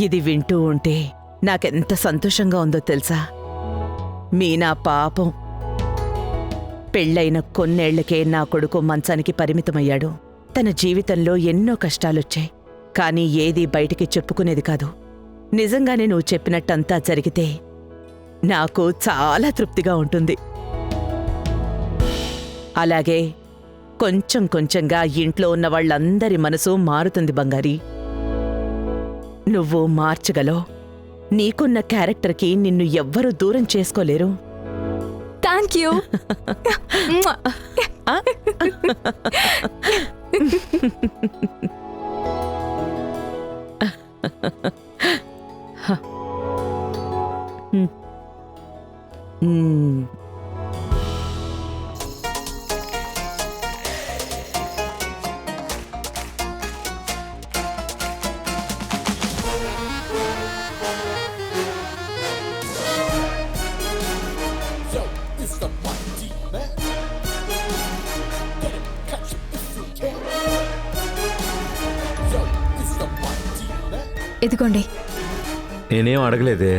ఇది వింటూ ఉంటే నాకెంత సంతోషంగా ఉందో తెలుసా? మీనా పాపం పెళ్ళైన కొన్నేళ్లకే నా కొడుకు మంచానికి పరిమితమయ్యాడు. తన జీవితంలో ఎన్నో కష్టాలొచ్చాయి, కానీ ఏదీ బయటికి చెప్పుకునేది కాదు. నిజంగానే నువ్వు చెప్పినట్టంతా జరిగితే నాకు చాలా తృప్తిగా ఉంటుంది. అలాగే కొంచెం కొంచెంగా ఇంట్లో ఉన్న వాళ్ళందరి మనసు మారుతుంది బంగారి. నువ్వు మార్చగలవు. నీకున్న క్యారెక్టర్కి నిన్ను ఎవ్వరూ దూరం చేసుకోలేరు. Thank you. ఇదిగోండి. నేనేం అడగలేదే.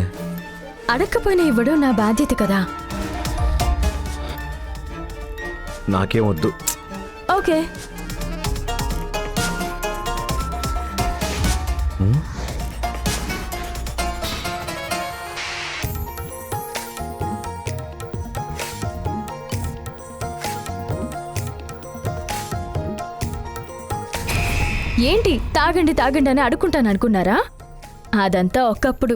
అడగకపోయినా ఇవ్వడం నా బాధ్యత కదా. నాకేం వద్దు. ఓకే. ఏంటి తాగండి తాగండి అని అడుకుంటాను అనుకున్నారా? అదంతా ఒకప్పుడు.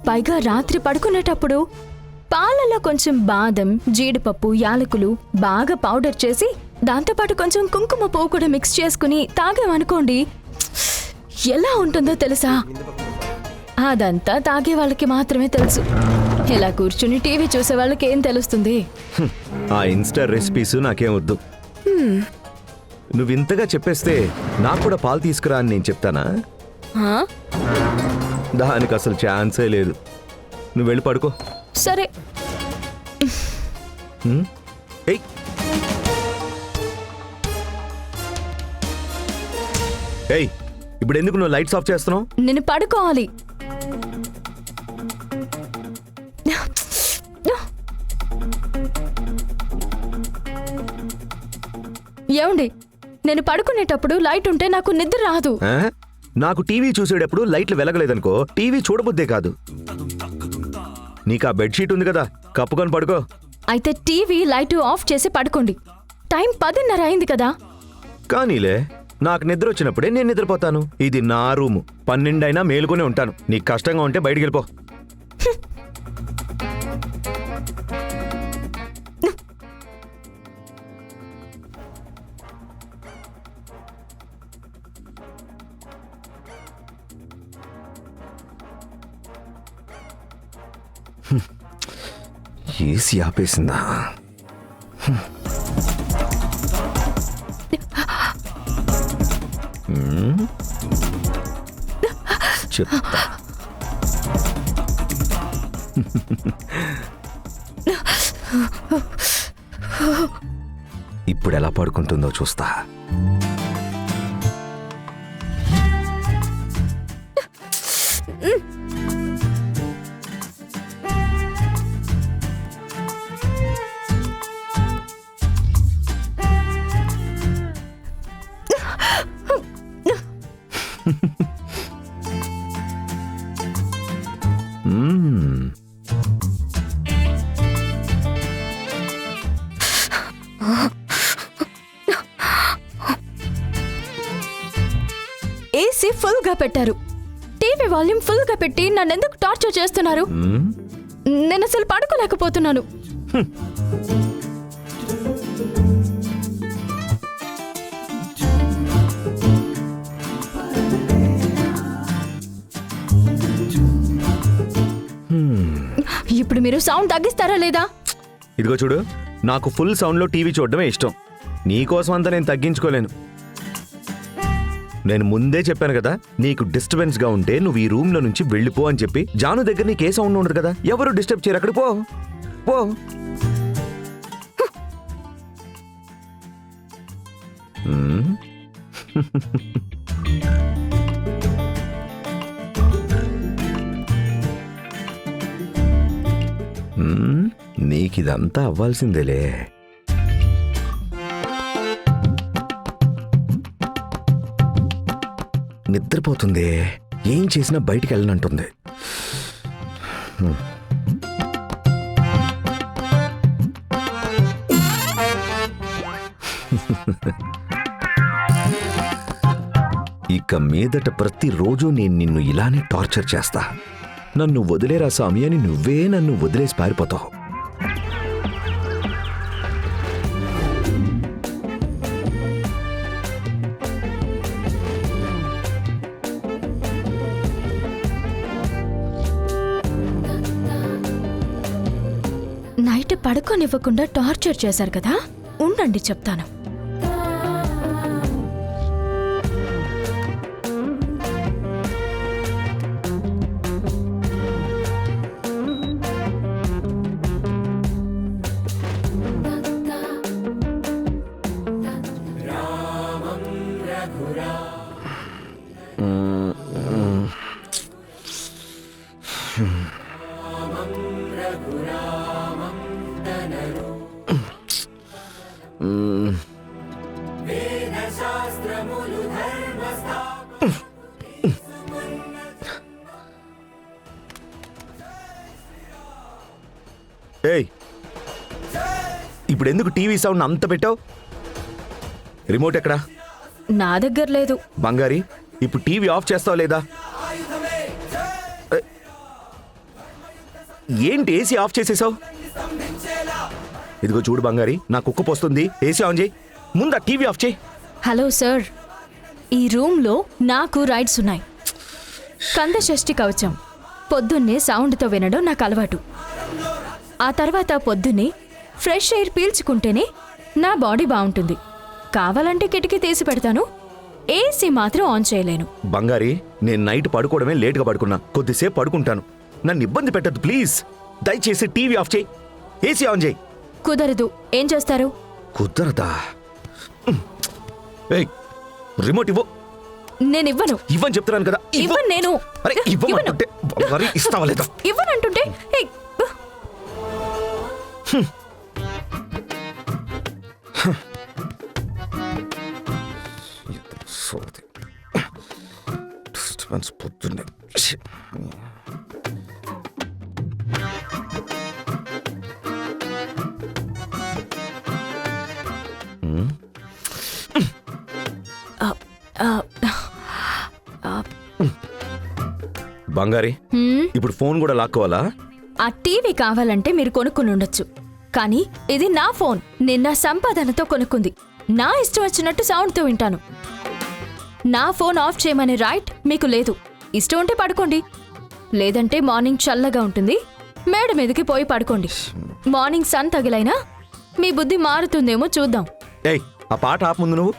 పైగా రాత్రి పడుకునేటప్పుడు పాలలో కొంచెం బాదం, జీడిపప్పు, యాలకులు బాగా పౌడర్ చేసి దాంతోపాటు కొంచెం కుంకుమ పువ్వు కూడా మిక్స్ చేసుకుని తాగామనుకోండి, ఎలా ఉంటుందో తెలుసా? అదంతా తాగే వాళ్ళకి మాత్రమే తెలుసు. ఇలా కూర్చుని టీవీ చూసే వాళ్ళకి ఏం తెలుస్తుంది? ఆ ఇన్స్టా రెసిపీస్ నాకేం వద్దు. నువ్వు ఇంతగా చెప్పేస్తే నాకు కూడా పాలు తీసుకురా అని నేను చెప్తానా? దానికి అసలు ఛాన్సే లేదు. నువ్వు వెళ్ళి పడుకో. సరే. ఏయ్, ఏయ్, ఇప్పుడు ఎందుకు నువ్వు లైట్స్ ఆఫ్ చేస్తున్నావు? నేను పడుకోవాలి. ఏమండి, నేను పడుకునేటప్పుడు లైట్ ఉంటే నాకు నిద్ర రాదు. నాకు టీవీ చూసేటప్పుడు లైట్లు వెలగలేదనుకో, టీవీ చూడబుద్దే కాదు. నీకు ఆ బెడ్షీట్ ఉంది కదా, కప్పుకొని పడుకో. అయితే టీవీ లైట్ ఆఫ్ చేసి పడుకోండి. టైం 10:30 అయింది కదా. కానీలే, నాకు నిద్ర వచ్చినప్పుడే నేను నిద్రపోతాను. ఇది నా రూము. 12 అయినా మేలుకునే ఉంటాను. నీకు కష్టంగా ఉంటే బయటికి వెళ్ళిపో. ఏసీ ఆపేసిందా? చెప్తా. ఇప్పుడు ఎలా పడుకుంటుందో చూస్తా. ఏసీ ఫుల్ గా పెట్టారు. టీవీ వాల్యూమ్ ఫుల్ గా పెట్టి నన్నెందుకు టార్చర్ చేస్తున్నారు? నేను అసలు పడుకోలేకపోతున్నాను. ఇప్పుడు మీరు సౌండ్ తగ్గిస్తారా లేదా? ఇదిగో చూడు, నాకు ఫుల్ సౌండ్ లో టీవీ చూడడమే ఇష్టం. నీకోసం అంతా నేను తగ్గించుకోలేను. నేను ముందే చెప్పాను కదా, నీకు డిస్టర్బెన్స్ గా ఉంటే నువ్వు ఈ రూమ్ లో నుంచి వెళ్ళిపో అని చెప్పి. జాను దగ్గర నీకే సౌండ్ ఉండదు కదా, ఎవరు డిస్టర్బ్ చేయరు. అక్కడ పో పో. నీకిదంతా అవ్వాల్సిందేలే. నిద్రపోతుంది, ఏం చేసినా బయటికి వెళ్ళనంటుంది. ఇక మీదట ప్రతిరోజు నేను నిన్ను ఇలానే టార్చర్ చేస్తా. నన్ను వదిలేరా స్వామి అని నువ్వే నన్ను వదిలేసి పారిపోతావు. నైట్ పడుకోనివ్వకుండా టార్చర్ చేశారు కదా, ఉండండి చెప్తాను. ఏయ్, ఇప్పుడు ఎందుకు టీవీ సౌండ్ అంత పెట్టావు? రిమోట్ ఎక్కడా? నా దగ్గర లేదు. బంగారి, ఇప్పుడు టీవీ ఆఫ్ చేస్తావా లేదా? ఏంటి ఏసీ ఆఫ్ చేసేసావు? ఇదిగో చూడు బంగారి, నా కుక్క పోస్తుంది, ఏసీ ఆన్ చేయి. ముందు ఆ టీవీ ఆఫ్ చేయి. హలో సార్, ఈ రూమ్లో నాకు రైట్స్ ఉన్నాయి. కందషష్ఠి కవచం పొద్దున్నే సౌండ్తో వినడం నాకు అలవాటు. ఆ తర్వాత పొద్దున్నే ఫ్రెష్ ఎయిర్ పీల్చుకుంటేనే నా బాడీ బాగుంటుంది. కావాలంటే కిటికీ తీసి పెడతాను, ఏసీ మాత్రం ఆన్ చేయలేను. బంగారి, నేను నైట్ పడుకోవడమే లేట్గా పడుకున్నా, కొద్దిసేపు పడుకుంటాను. నన్ను ఇబ్బంది పెట్టద్దు ప్లీజ్. దయచేసి టీవీ ఆఫ్ చేయి, ఏసీ ఆన్ చేయి. కుదరదు. ఏం చేస్తారు? కుదరదా? ఏయ్, రిమోట్ ఇవ్వు. నేను ఇవ్వను. ఇవ్వని చెప్తున్నాను కదా. ఇవ్వను నేను. అరే ఇవ్వమంటుంటే బంగారి, ఇస్తావా లేదా? ఇవ్వనంటుంటే ఏయ్, పొద్దున్నే బంగారి, ఇప్పుడు ఫోన్ కూడా లాక్కోవాలా? ఆ టీవీ కావాలంటే మీరు కొనుక్కుని ఉండొచ్చు, కానీ ఇది నా ఫోన్. నిన్న సంపాదనతో కొనుక్కుంది. నా ఇష్టం వచ్చినట్టు సౌండ్తో వింటాను. నా ఫోన్ ఆఫ్ చేయమనే రైట్ మీకు లేదు. ఇష్టం ఉంటే పడుకోండి, లేదంటే మార్నింగ్ చల్లగా ఉంటుంది, మేడ మీదకి పోయి పడుకోండి. మార్నింగ్ సన్ తగిలైనా మీ బుద్ధి మారుతుందేమో చూద్దాం. ఏయ్, ఆ పాట ఆపు ముందు నువ్వు.